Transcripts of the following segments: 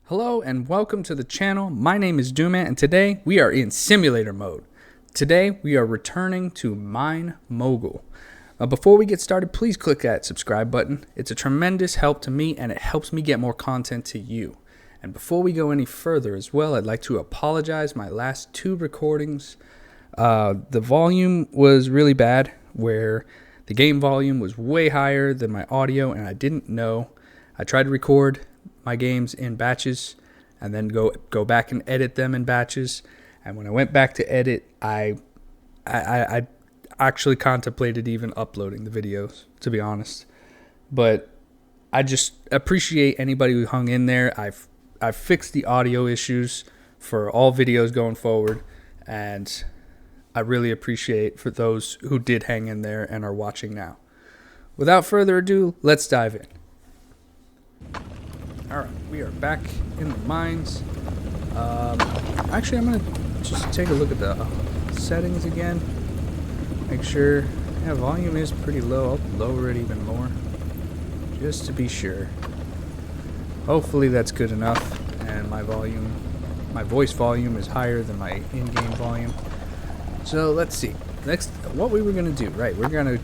Hello and welcome to the channel. My name is Doomant and today we are in simulator mode. Today we are returning to MineMogul. Before we get started, please click that subscribe button. It's a tremendous help to me and it helps me get more content to you. And before we go any further as well, I'd like to apologize. My last two recordings, the volume was really bad, where the game volume was way higher than my audio and I didn't know. I tried to record my games in batches and then go back and edit them in batches, and when I went back to edit, I actually contemplated even uploading the videos, to be honest. But I just appreciate anybody who hung in there. I've fixed the audio issues for all videos going forward, and I really appreciate for those who did hang in there and are watching now. Without further ado, let's dive in. Alright, we are back in the mines. Actually, I'm going to just take a look at the settings again. Make sure, yeah, volume is pretty low. I'll lower it even more, just to be sure. Hopefully that's good enough, and my voice volume is higher than my in-game volume. So let's see. Next, what we were going to do, right, we're going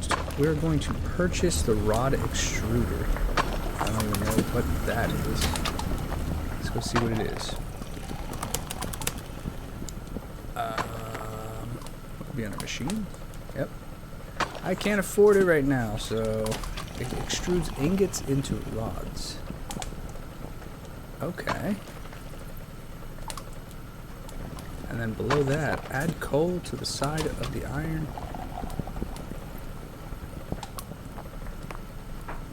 to purchase the rod extruder. I don't even know what that is. Let's go see what it is. It'll be on a machine. Yep. I can't afford it right now, so it extrudes ingots into rods. Okay. And then below that, add coal to the side of the iron.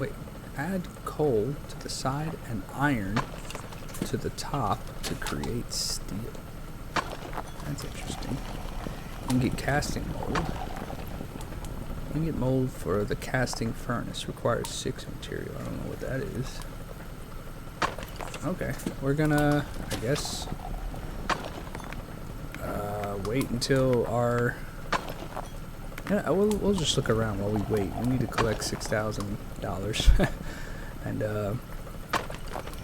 Wait. Add coal to the side and iron to the top to create steel. That's interesting. Ingot casting mold. Ingot mold for the casting furnace requires 6 material. I don't know what that is. Okay, we're gonna, I guess, wait until our... Yeah, we'll just look around while we wait. We need to collect $6,000. And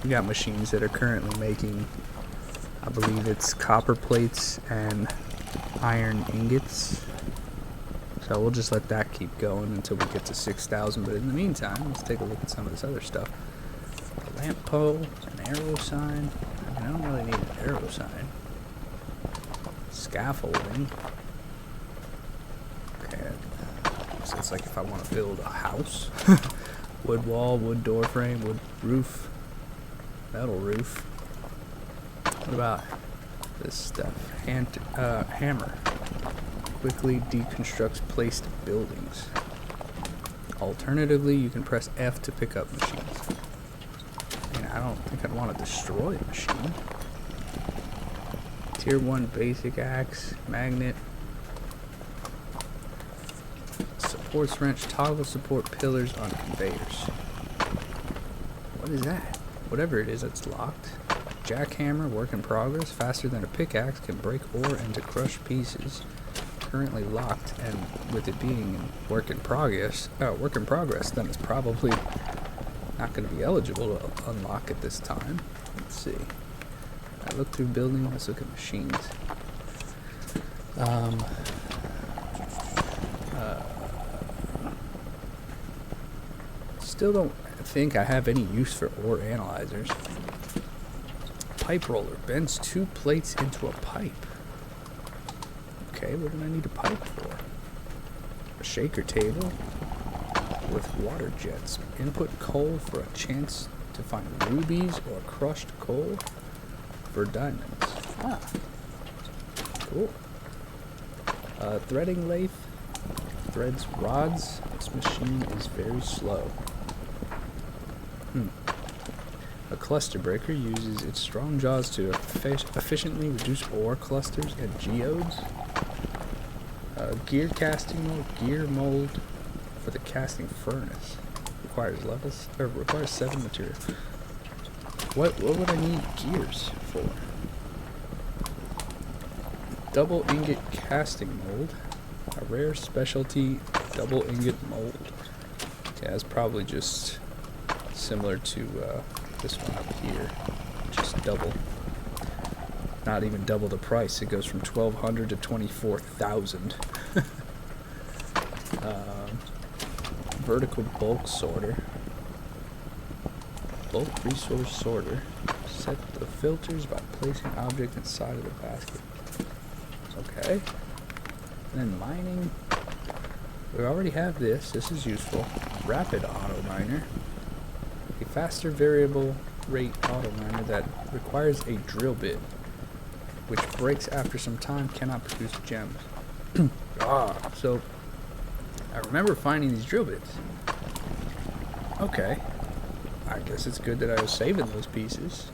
we got machines that are currently making, I believe it's copper plates and iron ingots. So we'll just let that keep going until we get to 6,000. But in the meantime, let's take a look at some of this other stuff. A lamp pole, an arrow sign. I don't really need an arrow sign. Scaffolding. Okay, so it's like if I want to build a house. Wood wall, wood door frame, wood roof, metal roof. What about this stuff? Hammer. Quickly deconstructs placed buildings. Alternatively, you can press F to pick up machines. I don't think I'd want to destroy a machine. Tier 1 basic axe, magnet. Supports wrench, toggle support pillars on conveyors. What is that? Whatever it is, it's locked. Jackhammer, work in progress. Faster than a pickaxe, can break ore into crushed pieces. Currently locked, and with it being work in progress, then it's probably not going to be eligible to unlock at this time. Let's see. I look through building. Let's look at machines. Still don't think I have any use for ore analyzers. Pipe roller bends 2 plates into a pipe. Okay, what do I need a pipe for? A shaker table with water jets. Input coal for a chance to find rubies or crushed coal for diamonds. Ah, cool. Threading lathe threads rods. This machine is very slow. A cluster breaker uses its strong jaws to efficiently reduce ore clusters and geodes. Gear casting mold, gear mold for the casting furnace. Requires 7 material. What would I need gears for? Double ingot casting mold. A rare specialty double ingot mold. Okay, that's probably just similar to this one up here. just double. Not even double the price. It goes from 1,200 to 24,000. Vertical bulk sorter. Bulk resource sorter. Set the filters by placing object inside of the basket. Okay. And then mining. We already have this. This is useful. Rapid auto miner. A faster variable rate auto miner that requires a drill bit, which breaks after some time, cannot produce gems. So I remember finding these drill bits. Okay. I guess it's good that I was saving those pieces.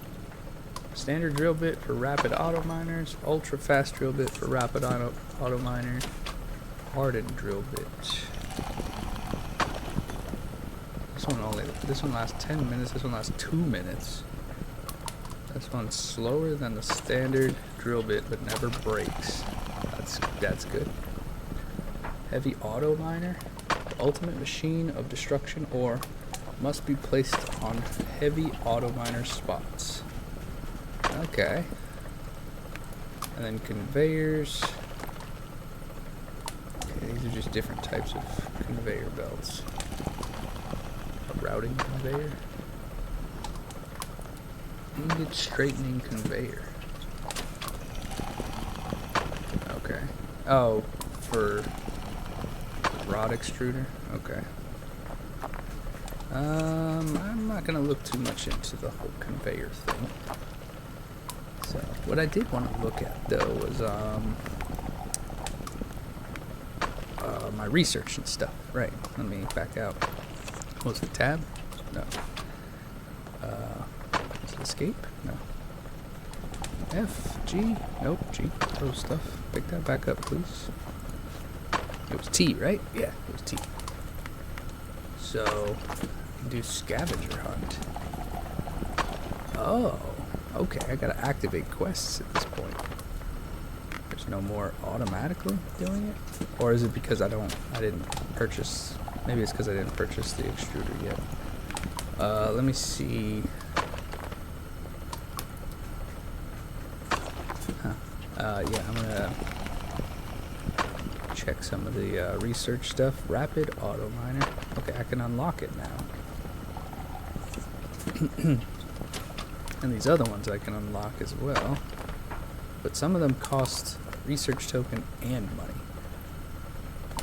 Standard drill bit for rapid auto miners, ultra fast drill bit for rapid auto miner, hardened drill bit. This one lasts 10 minutes, this one lasts 2 minutes. This one's slower than the standard drill bit but never breaks. That's good. Heavy auto miner, the ultimate machine of destruction ore, must be placed on heavy auto miner spots. Okay. And then conveyors. Okay, these are just different types of conveyor belts. A routing conveyor. Ingot straightening conveyor. Okay. Oh, for rod extruder? Okay. I'm not gonna look too much into the whole conveyor thing. So, what I did want to look at though was my research and stuff. Right. Let me back out. Was it tab? No. Was it escape? No. F, G? Nope. G. Those stuff. Pick that back up, please. It was T, right? Yeah, it was T. So, do scavenger hunt. Oh, okay. I gotta activate quests at this point. There's no more automatically doing it, or is it because I didn't purchase? Maybe it's because I didn't purchase the extruder yet. Let me see. Yeah, I'm gonna check some of the research stuff. Rapid auto miner. Okay, I can unlock it now. And these other ones I can unlock as well. But some of them cost research token and money.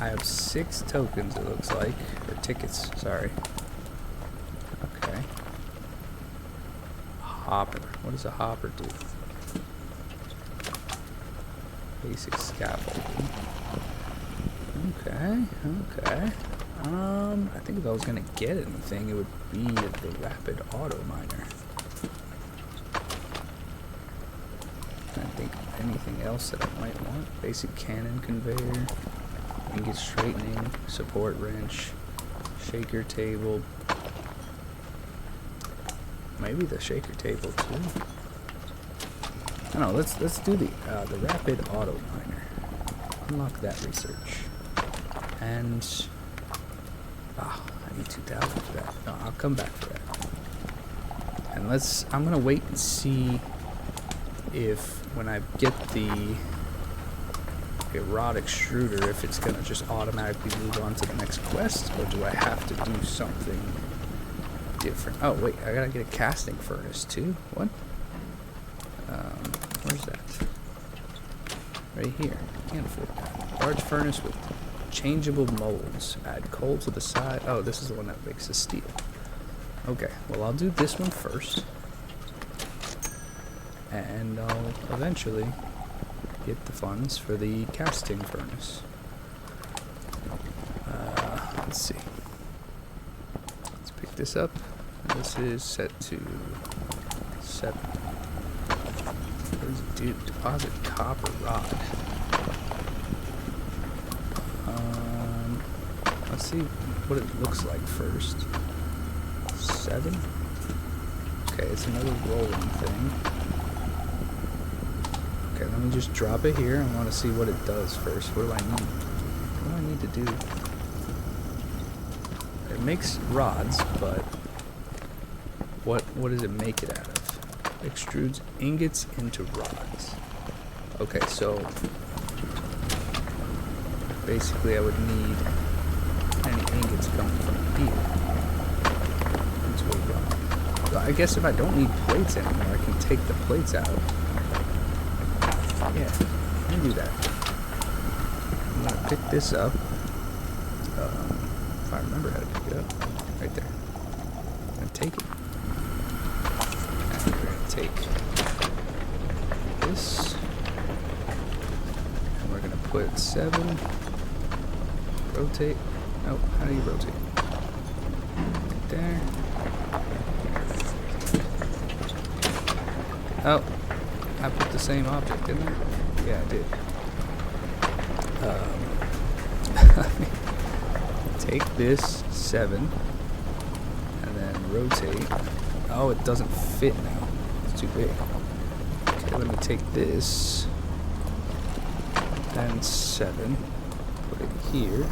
I have 6 tokens, it looks like. Or tickets, sorry. Okay. Hopper. What does a hopper do? Basic scaffolding. Okay, okay. I think if I was gonna get anything, it would be the rapid auto miner. I think anything else that I might want. Basic cannon conveyor, ingot straightening, support wrench, shaker table. Maybe the shaker table too. I don't know. Let's do the rapid auto miner. Unlock that research. And I need 2,000 for that. No, I'll come back for that. And I'm gonna wait and see if when I get the rod extruder, if it's gonna just automatically move on to the next quest, or do I have to do something different? Oh wait, I gotta get a casting furnace too. What? Where's that? Right here. Can't afford that. Large furnace with changeable molds. Add coal to the side. Oh, this is the one that makes the steel. Okay, well I'll do this one first. And I'll eventually get the funds for the casting furnace. Let's see. Let's pick this up. This is set to 7. What does it do? Deposit copper rod. Let's see what it looks like first. 7. Okay, it's another rolling thing. Okay, let me just drop it here. I want to see what it does first. What do I need? What do I need to do? It makes rods, but what does it make it out of? extrudes ingots into rods. Okay, so basically I would need any ingots coming from here into a rod. So I guess if I don't need plates anymore, I can take the plates out. Yeah, let me do that. I'm gonna pick this up. If I remember how to pick it up, right there. I'm gonna take it. And we're gonna take this. And we're gonna put 7. Rotate. Oh, how do you rotate? Right there. Oh, I put the same object, didn't I? Yeah, I did. Take this 7 and then rotate. Oh, it doesn't fit now. It's too big. Okay, let me take this and 7, put it here.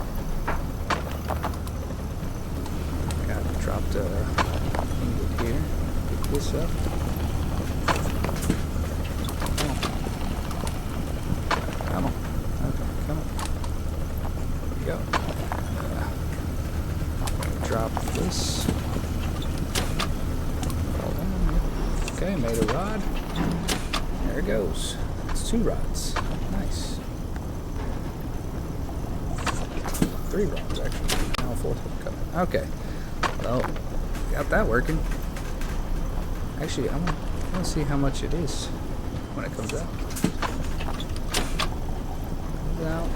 I got dropped a ingot here. Pick this up. Come on. Okay, come on. There we go. Drop this. Okay, made a rod. There it goes. It's 2 rods. Nice. 3 rods, actually. Now a 4th one coming. Okay. Well, got that working. Actually, I want to see how much it is when it comes out. Comes out.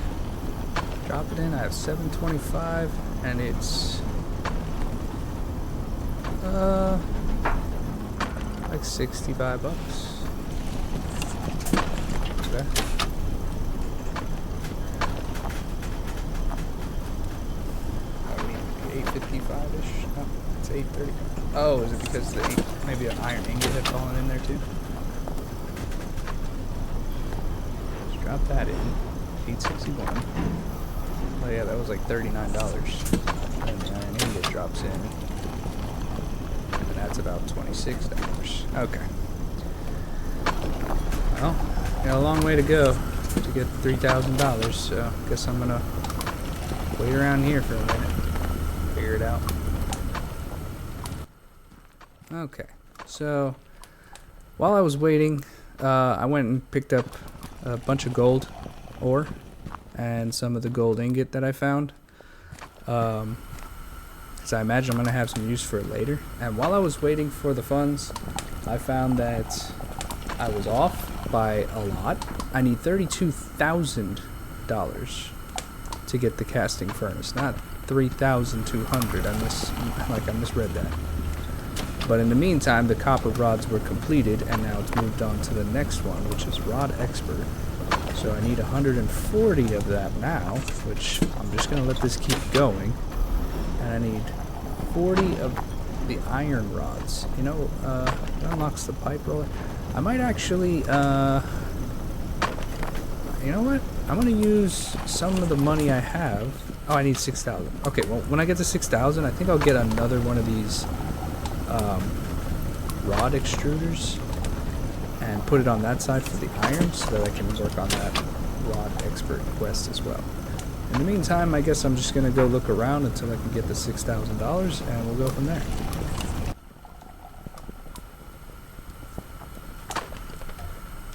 Drop it in. I have 725, and it's like $65. Okay. I mean, 855-ish. No, it's 830. Oh, is it because maybe an iron ingot had fallen in there too? Just drop that in. 861. Oh yeah, that was like $39. And the iron ingot drops in. That's about $26. Okay. Well, got a long way to go to get $3,000, so I guess I'm gonna wait around here for a minute. Figure it out. Okay. So while I was waiting, I went and picked up a bunch of gold ore and some of the gold ingot that I found. So I imagine I'm going to have some use for it later. And while I was waiting for the funds, I found that I was off by a lot. I need $32,000 to get the casting furnace, not 3,200. I misread that. But in the meantime, the copper rods were completed, and now it's moved on to the next one, which is Rod Expert. So I need 140 of that now, which I'm just going to let this keep going. And I need 40 of the iron rods. You know, it unlocks the pipe roller. I might actually, you know what? I'm going to use some of the money I have. Oh, I need 6,000. Okay, well, when I get to 6,000, I think I'll get another one of these rod extruders and put it on that side for the iron so that I can work on that Rod Expert quest as well. In the meantime, I guess I'm just going to go look around until I can get the $6,000, and we'll go from there.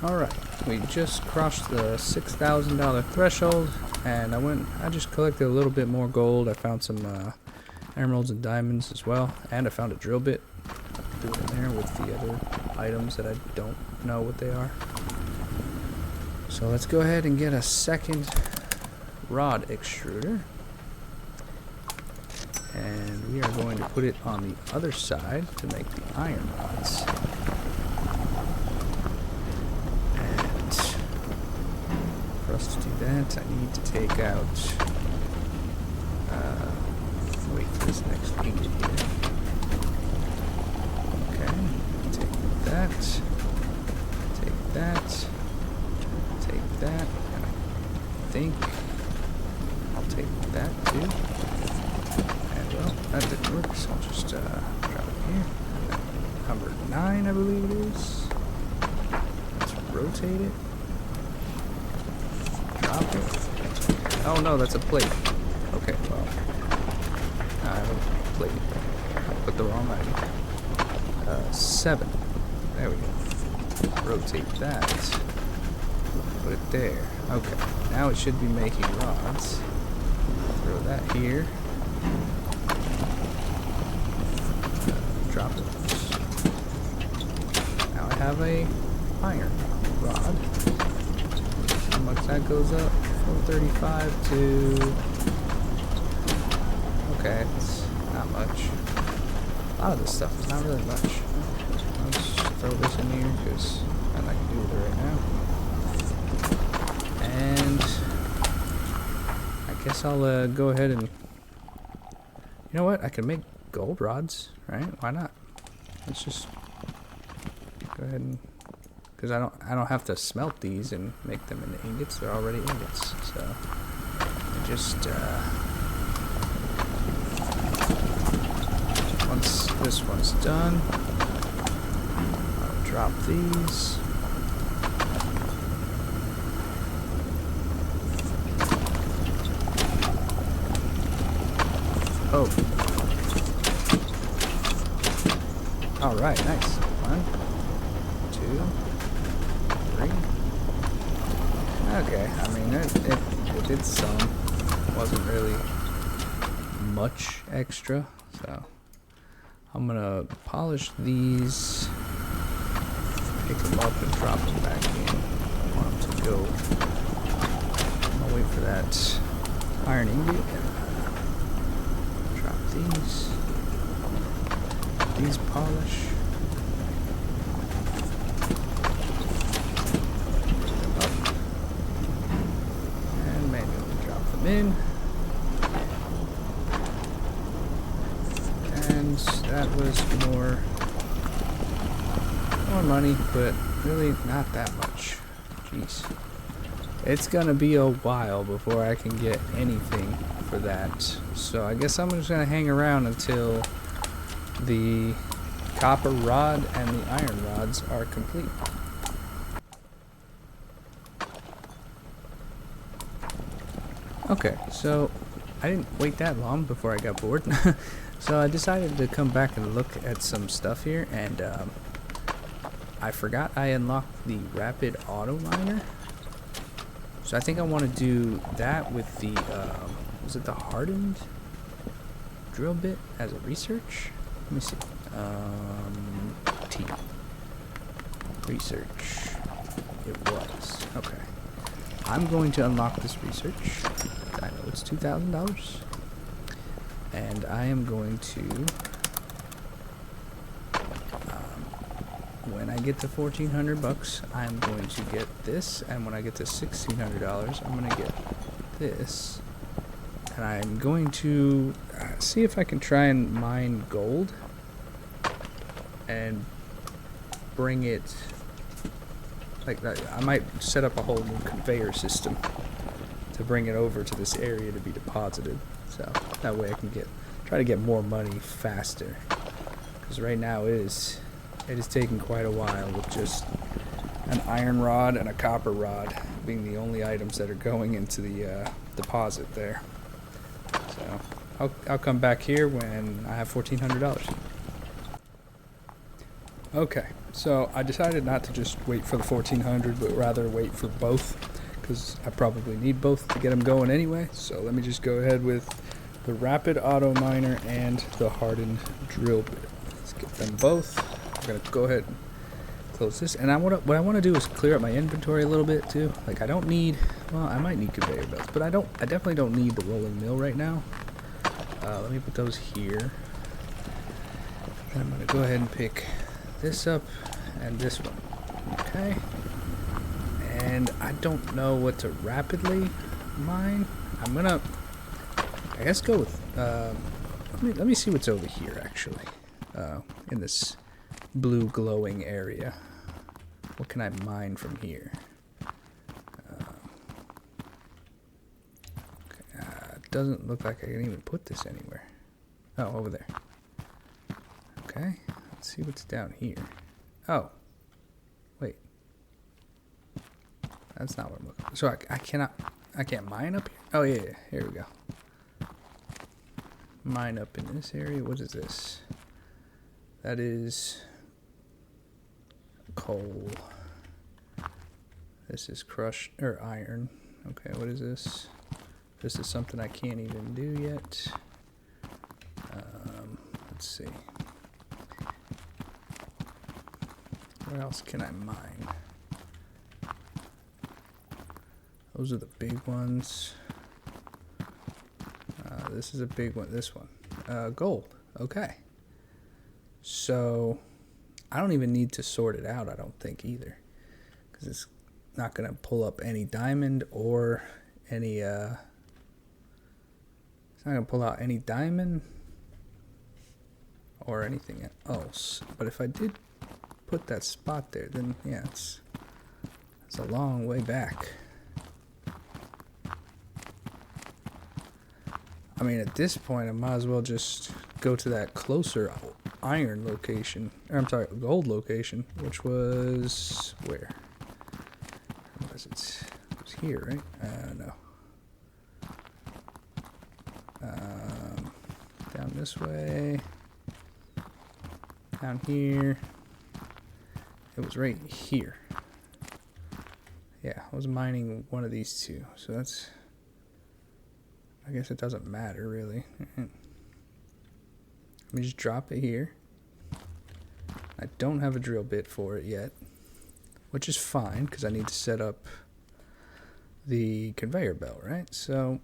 Alright, we just crossed the $6,000 threshold, and I just collected a little bit more gold. I found some emeralds and diamonds as well, and I found a drill bit. Do it in there with the other items that I don't know what they are. So let's go ahead and get a second rod extruder, and we are going to put it on the other side to make the iron rods. And for us to do that, I need to take out wait for this next ingot here. Okay, take that, take that, take that, and I think I'll take that too. And well, that didn't work, so I'll just drop it here. Number 9, I believe it is. rotate it. Drop it. Oh no, that's a plate. Okay, well, I have a plate. I put the wrong item. 7. There we go. Rotate that. Put it there. Okay, now it should be making rods. Throw that here. Drop it. Now I have a iron rod. How much that goes up? 435 to... Okay, it's not much. A lot of this stuff is not really much. I'll just throw this in here because I like to do with it right now. And I guess I'll go ahead and... You know what? I can make gold rods, right? Why not? Let's just go ahead and... Because I don't have to smelt these and make them into ingots. They're already ingots. So I just once this one's done, I'll drop these. Oh. All right, nice. 1, 2, 3. Okay, I mean, it did some. Wasn't really much extra, so I'm gonna polish these, pick them up and drop them back in. I want them to go. I'm gonna wait for that iron ingot. Drop these polish. In, and that was more money, but really not that much. Jeez, it's gonna be a while before I can get anything for that, so I guess I'm just gonna hang around until the copper rod and the iron rods are complete. Okay, so I didn't wait that long before I got bored. So I decided to come back and look at some stuff here, and I forgot I unlocked the rapid auto miner. So I think I want to do that with the, was it the hardened drill bit as a research? Let me see. T. Research. It was. Okay. I'm going to unlock this research. I know it's $2,000. And I am going to, when I get to 1,400 bucks, I'm going to get this. And when I get to $1,600, I'm going to get this. And I'm going to see if I can try and mine gold and bring it. Like, I might set up a whole new conveyor system to bring it over to this area to be deposited. So that way I can try to get more money faster. Because right now it is taking quite a while with just an iron rod and a copper rod being the only items that are going into the deposit there. So I'll come back here when I have $1,400. Okay, so I decided not to just wait for the 1,400, but rather wait for both, because I probably need both to get them going anyway. So let me just go ahead with the rapid auto miner and the hardened drill bit. Let's get them both. I'm gonna go ahead and close this, and what I want to do is clear up my inventory a little bit too. Like, I don't need, well, I might need conveyor belts, but I definitely don't need the rolling mill right now. Let me put those here. And I'm gonna go ahead and pick this up and this one. Okay. And I don't know what to rapidly mine. I'm gonna, I guess, go with let me see what's over here actually, in this blue glowing area. What can I mine from here? It doesn't look like I can even put this anywhere. Oh, over there. Okay, let's see what's down here. Oh, wait. That's not what I'm looking for. So I can't mine up here? Oh, yeah, here we go. Mine up in this area. What is this? That is coal. This is crushed, or iron. Okay, what is this? This is something I can't even do yet. Let's see. Where else can I mine? Those are the big ones. This is a big one. This one. Gold. Okay. So, I don't even need to sort it out, I don't think, either. Because it's not going to pull up any diamond or any, it's not going to pull out any diamond or anything else. But if I did put that spot there, then, yeah, it's a long way back. I mean, at this point, I might as well just go to that closer iron location. Or, I'm sorry, gold location, which was where? Where was it? It was here, right? No. Down this way. Down here. It was right here. Yeah, I was mining one of these two. So that's... I guess it doesn't matter, really. Let me just drop it here. I don't have a drill bit for it yet, which is fine, because I need to set up the conveyor belt, right? So,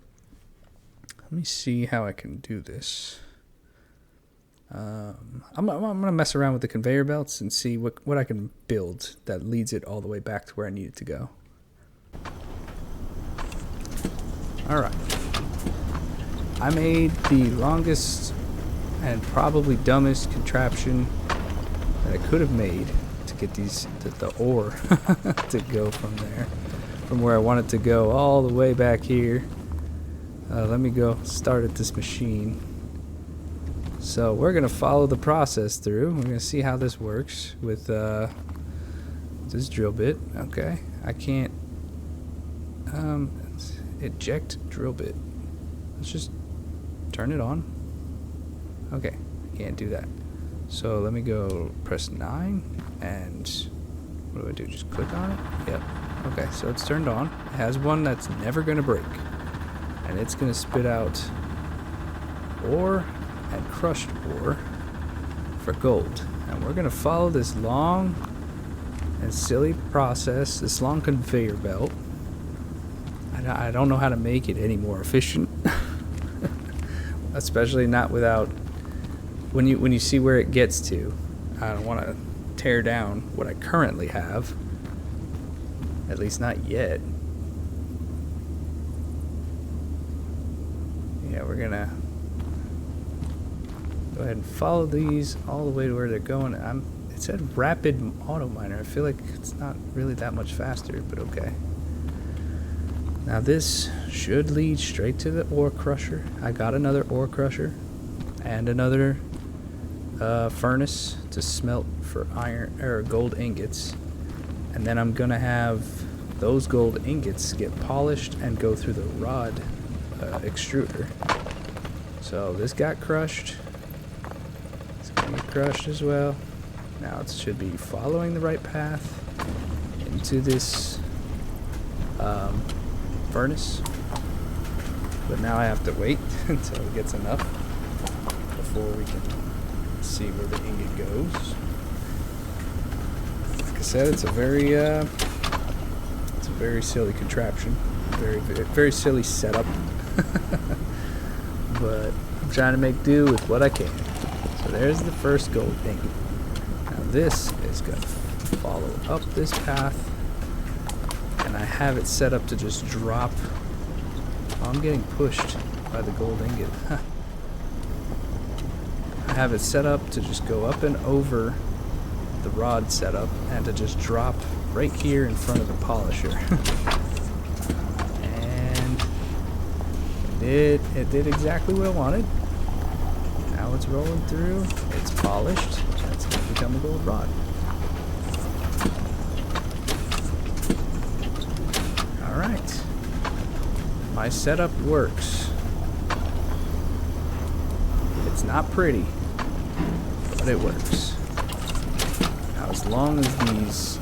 let me see how I can do this. I'm going to mess around with the conveyor belts and see what I can build that leads it all the way back to where I need it to go. Alright. I made the longest and probably dumbest contraption that I could have made to get the ore to go from there, from where I want it to go all the way back here. Let me go start at this machine. So we're gonna follow the process through. We're gonna see how this works with this drill bit. Okay, I can't eject drill bit. Let's just turn it on. Okay, I can't do that. So let me go press 9 and what do I do? Just click on it? Yep. Okay, so it's turned on. It has one that's never gonna break. And it's gonna spit out ore and crushed ore for gold. And we're gonna follow this long and silly process, this long conveyor belt. I don't know how to make it any more efficient. Especially not without, when you see where it gets to. I don't want to tear down what I currently have, at least not yet. Yeah, we're gonna go ahead and follow these all the way to where they're going. It said rapid auto miner. I feel like it's not really that much faster, but okay. Now this should lead straight to the ore crusher. I got another ore crusher and another furnace to smelt for iron or gold ingots, and then I'm gonna have those gold ingots get polished and go through the rod extruder. So this got crushed. It's gonna get crushed as well. Now it should be following the right path into this furnace, but now I have to wait until it gets enough before we can see where the ingot goes. Like I said, it's a very silly contraption, very silly setup, but I'm trying to make do with what I can. So there's the first gold ingot. Now this is going to follow up this path. And I have it set up to just drop. Oh, I'm getting pushed by the gold ingot. I have it set up to just go up and over the rod setup and to just drop right here in front of the polisher. And it did exactly what I wanted. Now it's rolling through. It's polished. It's going to become a gold rod. My setup works. It's not pretty, but it works. Now, as long as these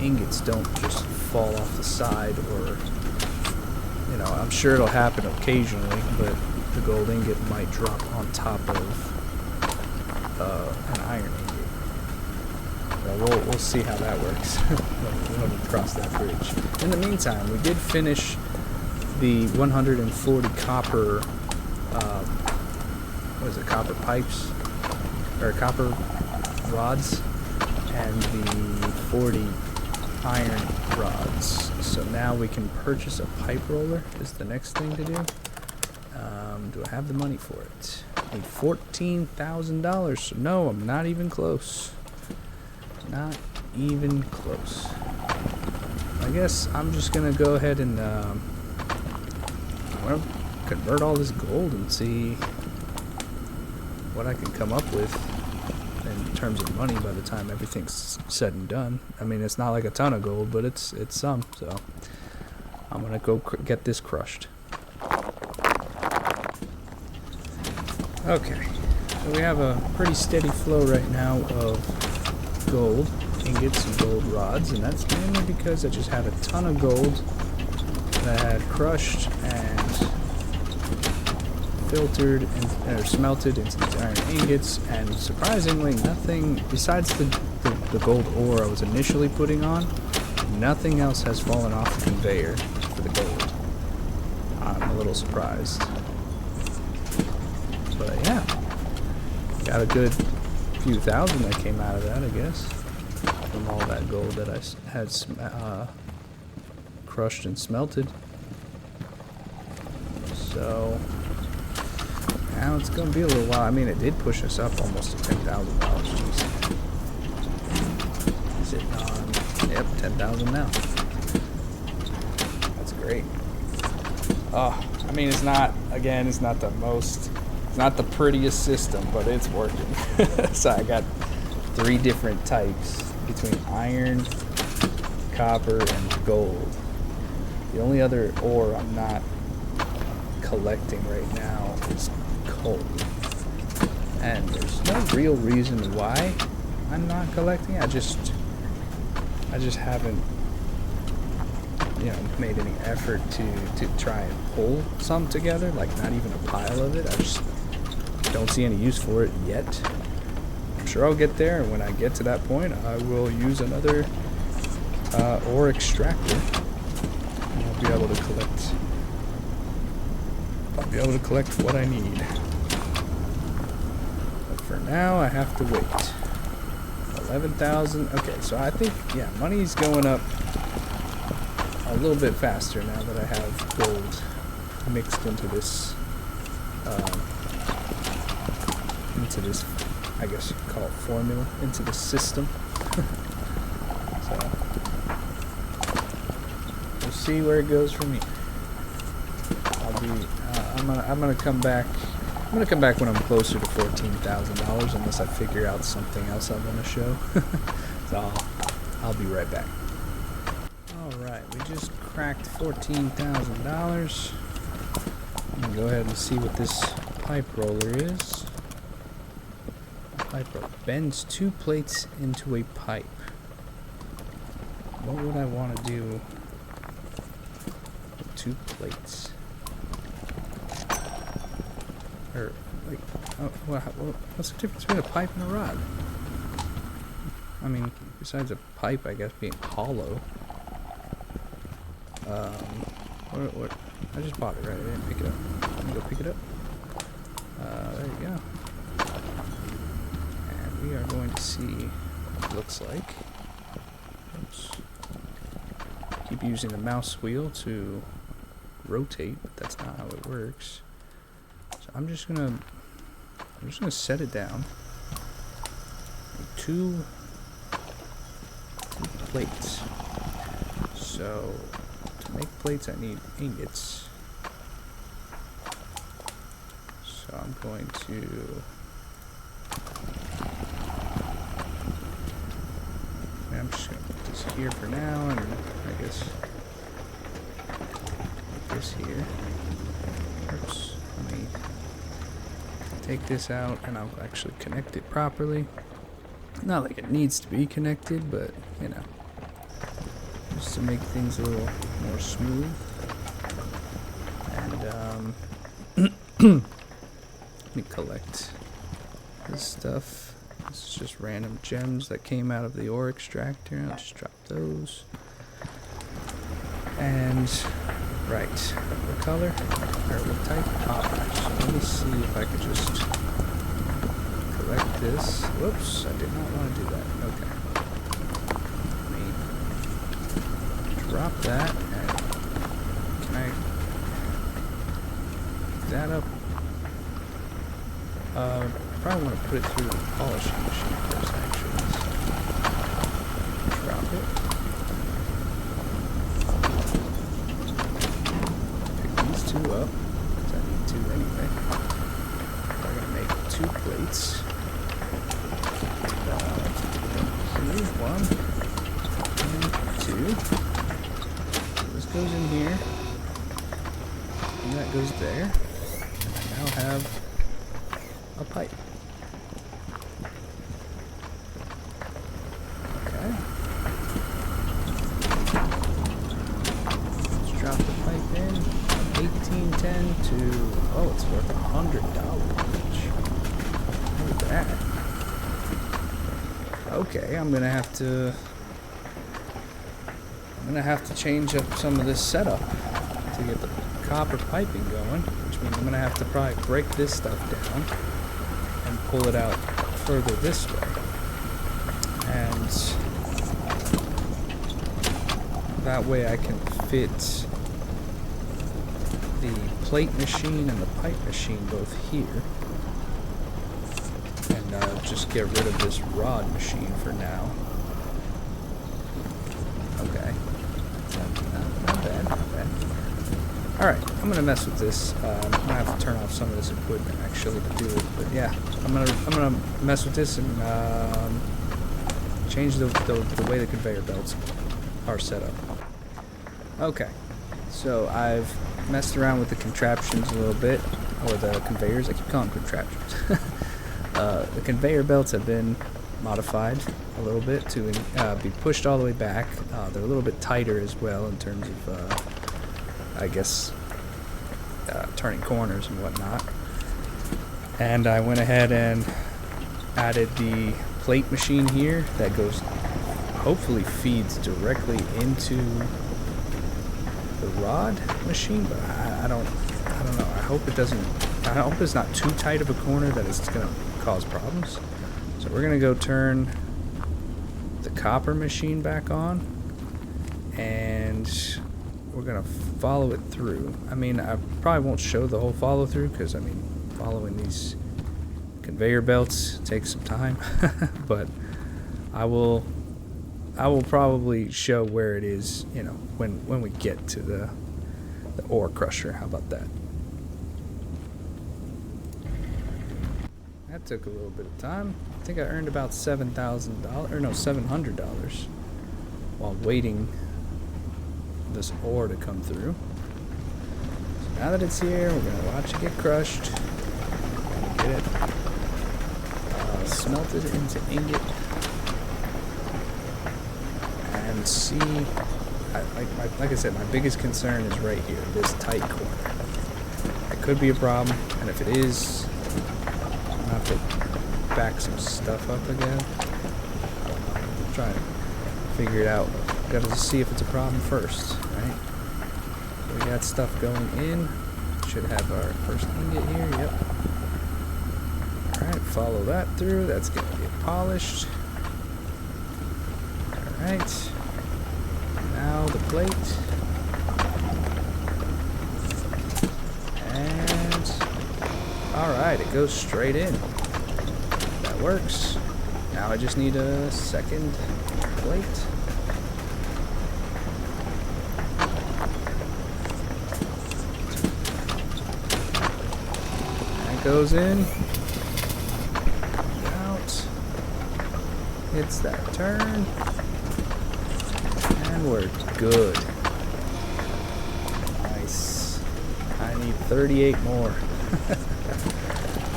ingots don't just fall off the side, or, you know, I'm sure it'll happen occasionally, but the gold ingot might drop on top of an iron ingot. Well, we'll see how that works when we cross that bridge. In the meantime, we did finish the 140 copper, what is it, copper pipes, or copper rods, and the 40 iron rods. So now we can purchase a pipe roller is the next thing to do. Do I have the money for it? I need $14,000. So no, I'm not even close. Not even close. I guess I'm just gonna go ahead and I'm gonna convert all this gold and see what I can come up with in terms of money by the time everything's said and done. I mean, it's not like a ton of gold, but it's some. So I'm gonna go get this crushed. Okay, so we have a pretty steady flow right now of gold ingots and gold rods, and that's mainly because I just had a ton of gold that I had crushed and filtered and or smelted into these iron ingots, and surprisingly nothing besides the gold ore I was initially putting on, nothing else has fallen off the conveyor for the gold. I'm a little surprised. But yeah, got a good few thousand that came out of that, I guess, from all that gold that I had crushed and smelted. So now it's gonna be a little while. I mean, it did push us up almost to $10,000. Sitting on, yep, 10,000 now. That's great. Oh, I mean, it's not the most. Not the prettiest system, but it's working. So I got 3 different types between iron, copper, and gold. The only other ore I'm not collecting right now is coal. And there's no real reason why I'm not collecting. I just haven't, you know, made any effort to try and pull some together, like not even a pile of it. I just don't see any use for it yet. I'm sure I'll get there, and when I get to that point, I will use another ore extractor, and I'll be able to collect what I need. But for now, I have to wait. 11,000. Okay, so I think, yeah, money's going up a little bit faster now that I have gold mixed into this. I guess you could call it formula, into the system. So we'll see where it goes from here. I'm gonna come back. I'm gonna come back when I'm closer to $14,000, unless I figure out something else I want to show. So I'll be right back. All right, we just cracked $14,000. I'm gonna go ahead and see what this pipe roller is. Pipe roller bends 2 plates into a pipe. What would I want to do with 2 plates? Or, like, what's the difference between a pipe and a rod? I mean, besides a pipe, I guess, being hollow. What? I just bought it, right? I didn't pick it up. Let me go pick it up. There you go. And we are going to see what it looks like. Oops. Keep using the mouse wheel to rotate, but that's not how it works. So I'm just gonna set it down. Two plates. So to make plates, I need ingots. So I'm going to I'm just gonna put this here for now, and I guess this here. Oops. Let me take this out and I'll actually connect it properly. Not like it needs to be connected, but you know, just to make things a little more smooth. And let me collect this stuff. This is just random gems that came out of the ore extractor. I'll just drop those. And right, what color or what type? Copper. So let me see if I could just collect this. Whoops, I did not want to do that. Okay. Let me drop that. And can I pick that up? Probably want to put it through the polishing machine first, actually. So drop it. Pick these two up, because I need to anyway. We're going to make 2 plates. Here's 1 and 2. So this goes in here. And that goes there. And I now have a pipe. Okay. Let's drop the pipe in. 1810 to, oh, it's worth $100 each. Look at that. Okay, I'm gonna have to change up some of this setup to get the copper piping going, which means I'm gonna have to probably break this stuff down and pull it out further this way. And that way I can fit the plate machine and the pipe machine both here. And just get rid of this rod machine for now. Okay. Not bad, not bad. Alright, I'm gonna mess with this. I'm gonna have to turn off some of this equipment actually to do it. But yeah, I'm gonna mess with this and change the way the conveyor belts are set up. Okay, so I've messed around with the contraptions a little bit, or the conveyors. I keep calling them contraptions. The conveyor belts have been modified a little bit to be pushed all the way back. They're a little bit tighter as well in terms of, I guess, turning corners and whatnot. And I went ahead and added the plate machine here that goes, hopefully feeds directly into the rod machine, but I don't know. I hope it doesn't. I hope it's not too tight of a corner that it's gonna cause problems. So we're gonna go turn the copper machine back on, and we're gonna follow it through. I mean, I probably won't show the whole follow through because I mean, following these conveyor belts takes some time, but I will probably show where it is, you know, when we get to the ore crusher. How about that? That took a little bit of time. I think I earned about $7,000, or no, $700 while waiting this ore to come through. So now that it's here, we're gonna watch it get crushed. Get it smelted into ingot. And see, like I said, my biggest concern is right here, this tight corner. It could be a problem, and if it is, I'm gonna have to back some stuff up again. I'm trying to figure it out. Gotta just see if it's a problem first, right? So we got stuff going in. Should have our first ingot here, yep. Alright, follow that through. That's gonna get polished. Alright. Now the plate. And alright, it goes straight in. That works. Now I just need a second plate. That goes in. Out. Hits that turn. And we're good. Nice. need 38 more.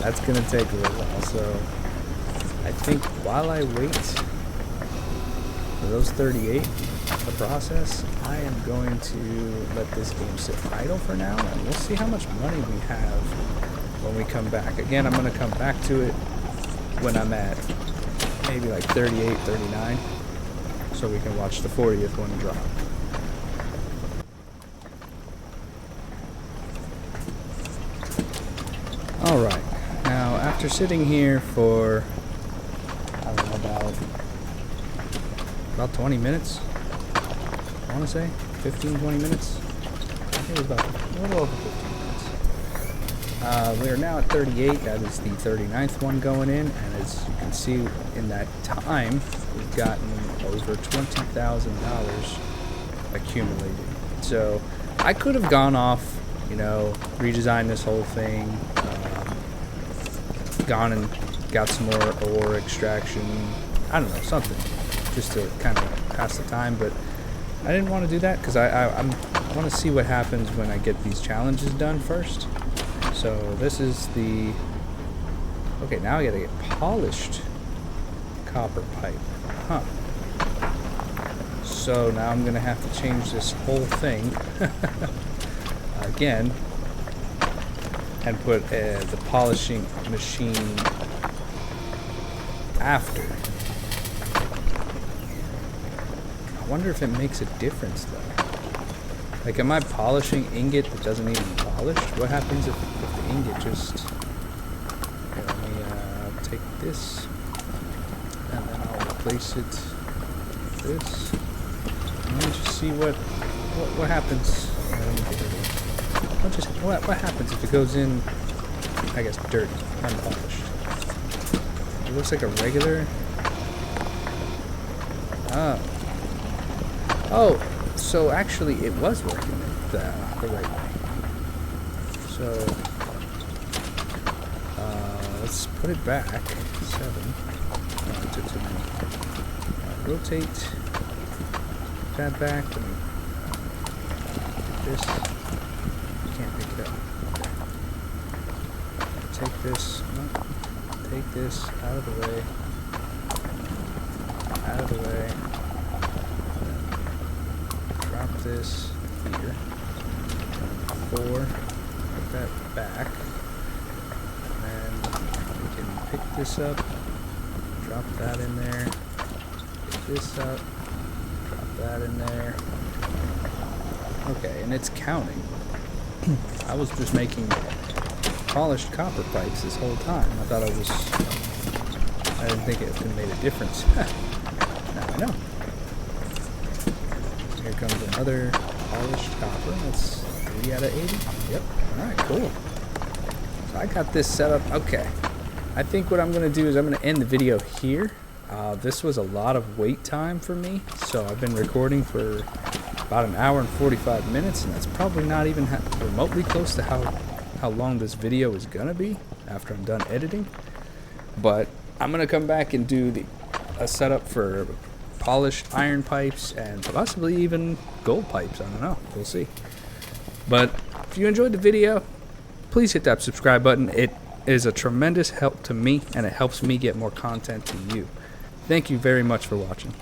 That's gonna take a little while, so I think while I wait for those 38 to process, I am going to let this game sit idle for now, and we'll see how much money we have when we come back. Again, I'm gonna come back to it when I'm at maybe like 38, 39, so we can watch the 40th one drop. Alright, now after sitting here for, I don't know, about 20 minutes, I want to say, 15, 20 minutes, I think it was about a little over 15 minutes. We are now at 38, that is the 39th one going in, and as you can see in that time, we've gotten over $20,000 accumulated. So I could have gone off, you know, redesigned this whole thing, gone and got some more ore extraction, I don't know, something, just to kind of pass the time, but I didn't want to do that because I want to see what happens when I get these challenges done first. So this is the, okay, now I gotta get polished copper pipe, huh. So now I'm gonna have to change this whole thing again and put the polishing machine after. I wonder if it makes a difference though. Like, am I polishing ingot that doesn't need to be polished? What happens if the ingot just... Okay, let me take this and then I'll replace it with this. Let me just see what happens. What happens if it goes in, I guess, dirty, unpolished? It looks like a regular... Oh, so actually it was working the right way. So, let's put it back, 7. It took too many. Rotate that back, let me get this. Can't pick it up. Okay. Take this, no, take this out of the way, out of the way. Drop this here. 4, put that back, and we can pick this up, drop that in there, pick this up, drop that in there. Okay, and it's counting. I was just making polished copper pipes this whole time. I thought I didn't think it made a difference. Now I know. Here comes another polished copper. That's 3 out of 80. Yep. Alright, cool. So I got this set up. Okay. I think what I'm going to do is I'm going to end the video here. This was a lot of wait time for me. So I've been recording for about an hour and 45 minutes, and that's probably not even remotely close to how long this video is gonna be after I'm done editing. But I'm gonna come back and do a setup for polished iron pipes and possibly even gold pipes. I don't know, we'll see. But if you enjoyed the video, please hit that subscribe button. It is a tremendous help to me, and it helps me get more content to you. Thank you very much for watching.